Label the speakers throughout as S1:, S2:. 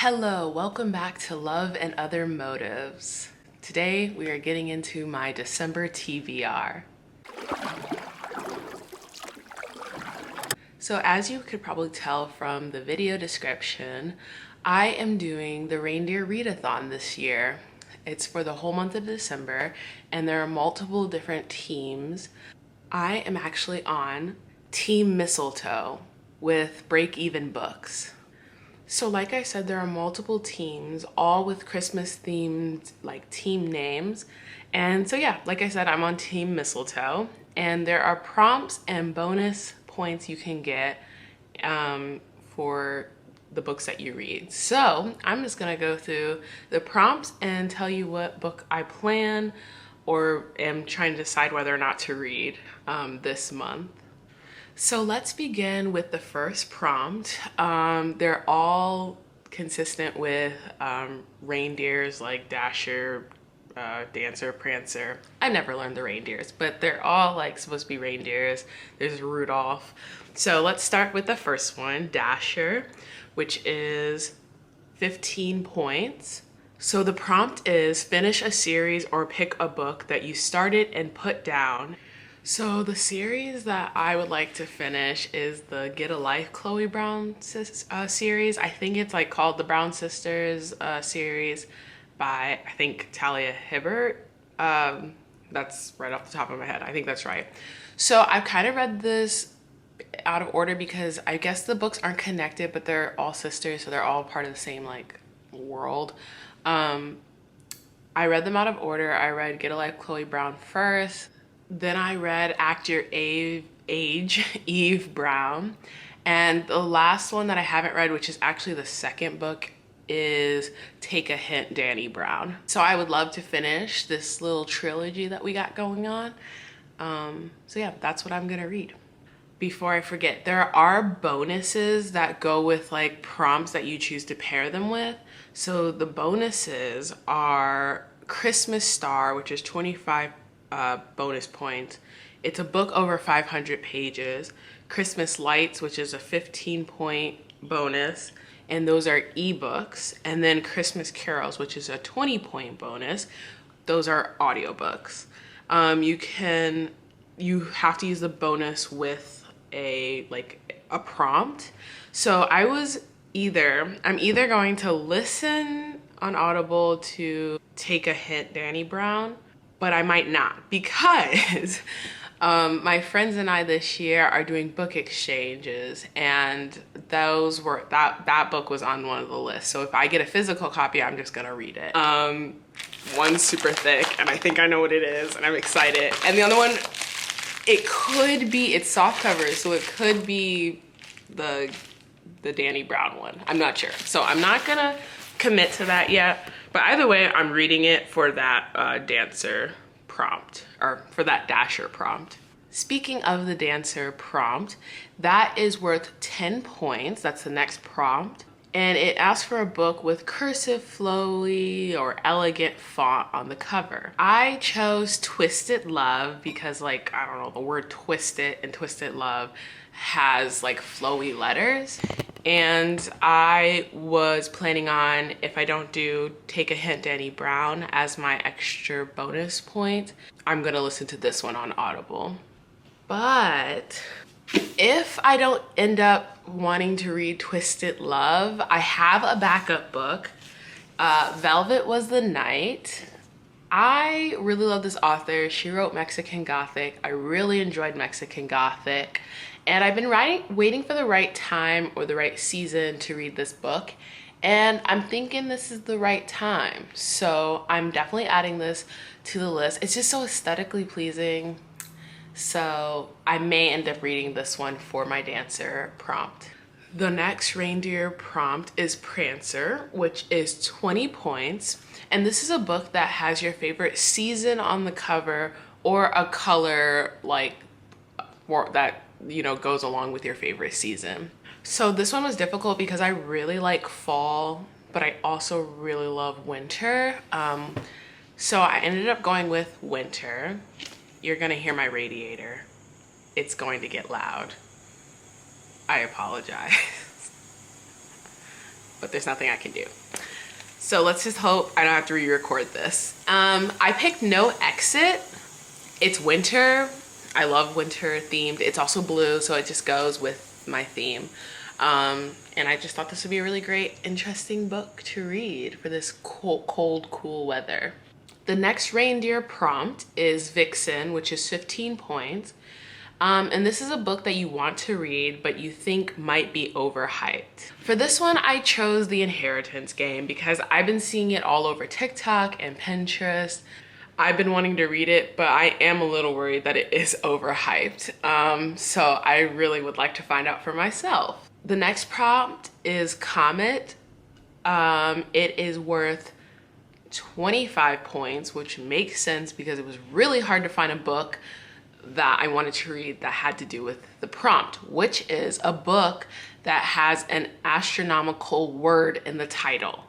S1: Hello, welcome back to Love and Other Motives. Today we are getting into my December TBR. So as you could probably tell from the video description, I am doing the Reindeer Readathon this year. It's for the whole month of December and there are multiple different teams. I am actually on Team Mistletoe with Break Even Books. So like I said, there are multiple teams, all with Christmas themed like team names. And so yeah, like I said, I'm on Team Mistletoe and there are prompts and bonus points you can get for the books that you read. So I'm just gonna go through the prompts and tell you what book I plan or am trying to decide whether or not to read this month. So let's begin with the first prompt. They're all consistent with reindeers like Dasher, Dancer, Prancer. I never learned the reindeers, but they're all like supposed to be reindeers. There's Rudolph. So let's start with the first one, Dasher, which is 15 points. So the prompt is finish a series or pick a book that you started and put down. So the series that I would like to finish is the Get a Life Chloe Brown series. I think it's like called the Brown Sisters series by, I think, Talia Hibbert. That's right off the top of my head. I think that's right. So I've kind of read this out of order because I guess the books aren't connected, but they're all sisters, so they're all part of the same like world. I read them out of order. I read Get a Life Chloe Brown first. Then I read Act Your Age, Eve Brown. And the last one that I haven't read, which is actually the second book, is Take a Hint, Danny Brown. So I would love to finish this little trilogy that we got going on. So yeah, that's what I'm gonna read. Before I forget, there are bonuses that go with like prompts that you choose to pair them with. So the bonuses are Christmas Star, which is 25 bonus points. It's a book over 500 pages. Christmas Lights, which is a 15-point bonus, and those are ebooks. And then Christmas Carols, which is a 20-point bonus. Those are audiobooks. You have to use the bonus with a prompt. So I'm either going to listen on Audible to Take a Hint, Danny Brown, but I might not because my friends and I this year are doing book exchanges, and that book was on one of the lists. So if I get a physical copy, I'm just gonna read it. One's super thick, and I think I know what it is, and I'm excited. And the other one, it's soft cover, so it could be the Danny Brown one. I'm not sure, so I'm not gonna commit to that yet. But either way, I'm reading it for that dancer prompt, or for that Dasher prompt. Speaking of the dancer prompt, that is worth 10 points. That's the next prompt. And it asks for a book with cursive, flowy, or elegant font on the cover. I chose Twisted Love because, like, I don't know, the word twisted and Twisted Love has like flowy letters. And I was planning on, if I don't do Take a Hint, Danny Brown as my extra bonus point, I'm gonna listen to this one on Audible. But if I don't end up wanting to read Twisted Love, I have a backup book. Velvet Was the Night. I really love this author. She wrote Mexican Gothic. I really enjoyed Mexican Gothic. And I've been waiting for the right time or the right season to read this book. And I'm thinking this is the right time. So I'm definitely adding this to the list. It's just so aesthetically pleasing. So I may end up reading this one for my dancer prompt. The next reindeer prompt is Prancer, which is 20 points. And this is a book that has your favorite season on the cover or a color like that, you know, goes along with your favorite season. So this one was difficult because I really like fall, but I also really love winter. So I ended up going with winter. You're gonna hear my radiator. It's going to get loud. I apologize. but there's nothing I can do. So let's just hope I don't have to re-record this. I picked No Exit. It's winter. I love winter themed. It's also blue, so it just goes with my theme. And I just thought this would be a really great, interesting book to read for this cold, cool weather. The next reindeer prompt is Vixen, which is 15 points. And this is a book that you want to read, but you think might be overhyped. For this one, I chose The Inheritance Game because I've been seeing it all over TikTok and Pinterest. I've been wanting to read it, but I am a little worried that it is overhyped. So I really would like to find out for myself. The next prompt is Comet. It is worth 25 points, which makes sense because it was really hard to find a book that I wanted to read that had to do with the prompt, which is a book that has an astronomical word in the title.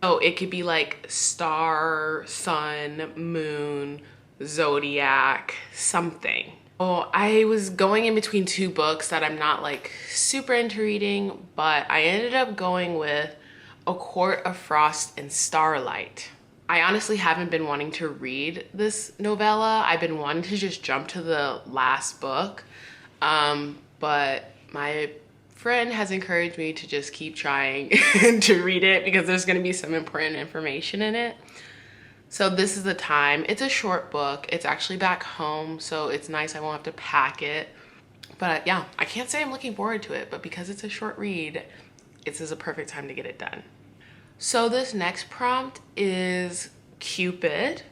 S1: So it could be like star, sun, moon, zodiac, something. Oh, I was going in between two books that I'm not like super into reading, but I ended up going with A Court of Frost and Starlight. I honestly haven't been wanting to read this novella. I've been wanting to just jump to the last book, but my friend has encouraged me to just keep trying to read it because there's going to be some important information in it. So this is the time. It's a short book. It's actually back home, so it's nice. I won't have to pack it. But yeah, I can't say I'm looking forward to it, but because it's a short read, this is a perfect time to get it done. So this next prompt is Cupid,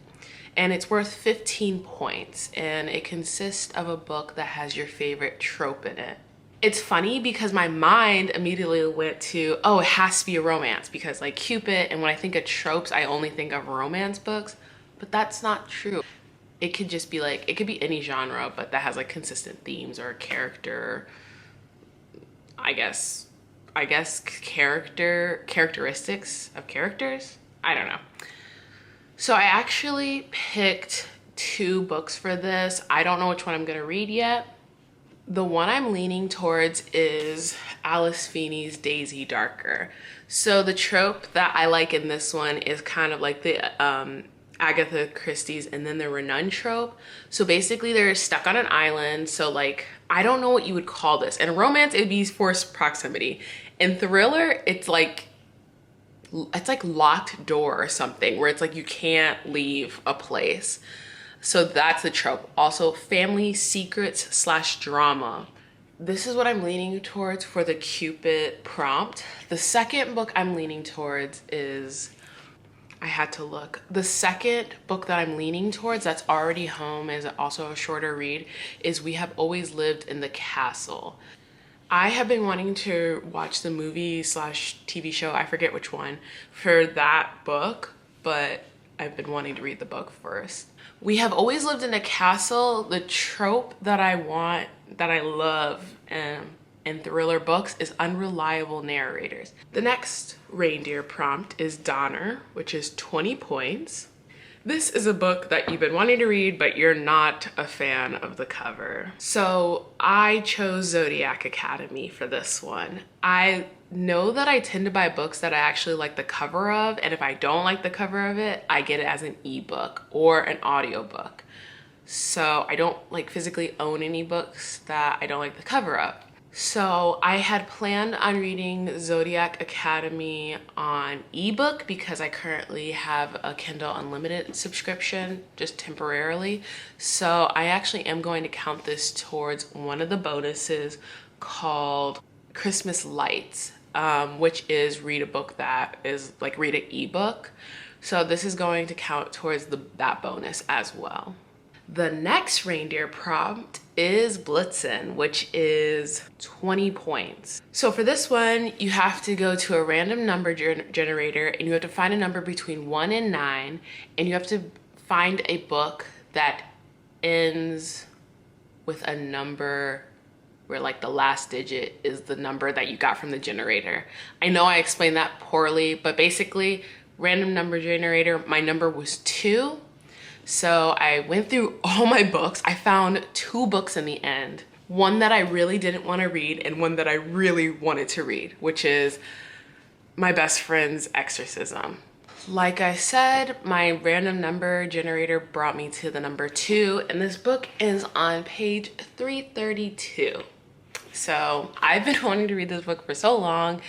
S1: and it's worth 15 points, and it consists of a book that has your favorite trope in it. It's funny because my mind immediately went to, oh, it has to be a romance because like Cupid, and when I think of tropes, I only think of romance books, but that's not true. It could just be like, it could be any genre, but that has like consistent themes or character, I guess characteristics of characters. I don't know. So I actually picked two books for this. I don't know which one I'm gonna read yet. The one I'm leaning towards is Alice Feeney's Daisy Darker. So the trope that I like in this one is kind of like the Agatha Christie's and then the Renan trope. So basically they're stuck on an island. So like, I don't know what you would call this. In romance, it'd be forced proximity. In thriller, it's like locked door or something where it's like you can't leave a place. So that's the trope. Also family secrets / drama. This is what I'm leaning towards for the Cupid prompt. The second book I'm leaning towards is, I had to look. The second book that I'm leaning towards that's already home, is also a shorter read, is We Have Always Lived in the Castle. I have been wanting to watch the movie / TV show, I forget which one, for that book, but I've been wanting to read the book first. We Have Always Lived in a Castle, the trope that I want, that I love in thriller books is unreliable narrators. The next reindeer prompt is Donner, which is 20 points. This is a book that you've been wanting to read, but you're not a fan of the cover. So I chose Zodiac Academy for this one. I know that I tend to buy books that I actually like the cover of, and if I don't like the cover of it, I get it as an ebook or an audiobook. So I don't like physically own any books that I don't like the cover of. So I had planned on reading Zodiac Academy on ebook because I currently have a Kindle Unlimited subscription, just temporarily. So I actually am going to count this towards one of the bonuses called Christmas Lights, which is read a book that is like read an ebook. So this is going to count towards that bonus as well. The next reindeer prompt is Blitzen, which is 20 points. So for this one, you have to go to a random number generator and you have to find a number between 1 and 9, and you have to find a book that ends with a number where like the last digit is the number that you got from the generator. I know I explained that poorly, but basically random number generator, my number was 2. So I went through all my books. I found 2 books in the end. One that I really didn't want to read and one that I really wanted to read, which is my best friend's exorcism. Like I said, my random number generator brought me to the number 2, and this book is on page 332. So I've been wanting to read this book for so long.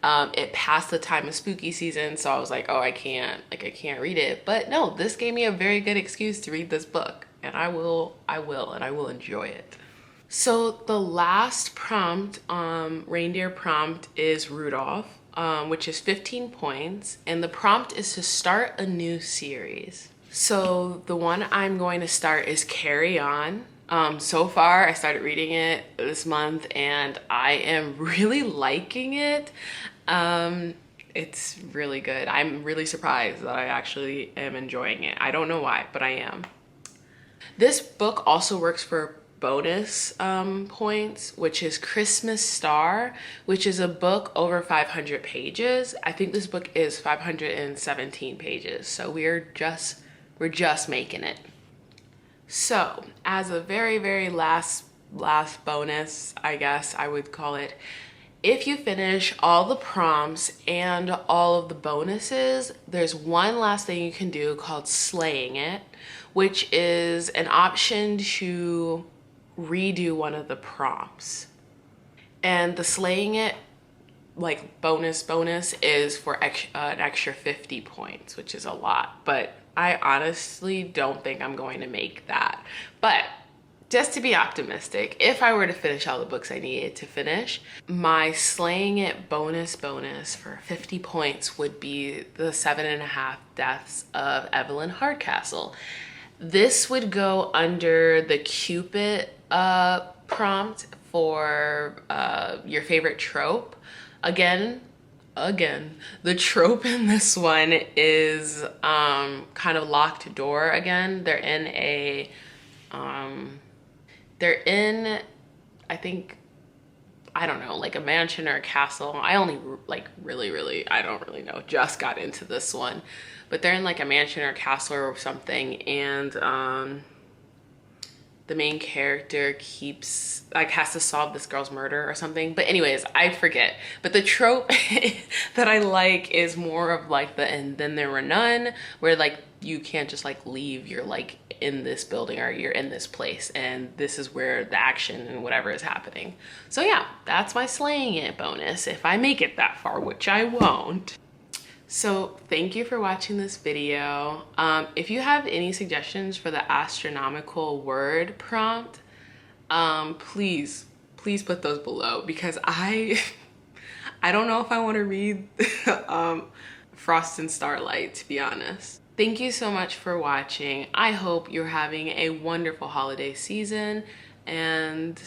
S1: It passed the time of spooky season, so I was like, oh, I can't read it. But no, this gave me a very good excuse to read this book, and I will enjoy it. So the last prompt, reindeer prompt, is Rudolph, which is 15 points, and the prompt is to start a new series. So the one I'm going to start is Carry On. So far, I started reading it this month, and I am really liking it. It's really good. I'm really surprised that I actually am enjoying it. I don't know why, but I am. This book also works for bonus points, which is Christmas Star, which is a book over 500 pages. I think this book is 517 pages, so we're just making it. So as a very last bonus, I guess I would call it, if you finish all the prompts and all of the bonuses, there's one last thing you can do called Slaying It, which is an option to redo one of the prompts. And the Slaying It, like bonus is for an extra 50 points, which is a lot, but I honestly don't think I'm going to make that. But just to be optimistic, if I were to finish all the books I needed to finish, my Slaying It bonus for 50 points would be the 7.5 Deaths of Evelyn Hardcastle. This would go under the Cupid prompt for your favorite trope. Again, the trope in this one is kind of locked door again. They're in, I think, I don't know, like a mansion or a castle. I only like really, I don't really know, just got into this one. But they're in like a mansion or a castle or something, and the main character has to solve this girl's murder or something. But anyways, I forget. But the trope that I like is more of like the and then there were none, where like you can't just like leave, you're like in this building or you're in this place, and this is where the action and whatever is happening. So yeah, that's my Slaying It bonus, if I make it that far, which I won't. So thank you for watching this video. If you have any suggestions for the astronomical word prompt, please put those below, because I don't know if I want to read Frost and Starlight, to be honest. Thank you so much for watching. I hope you're having a wonderful holiday season, and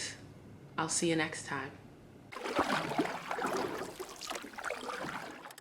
S1: I'll see you next time.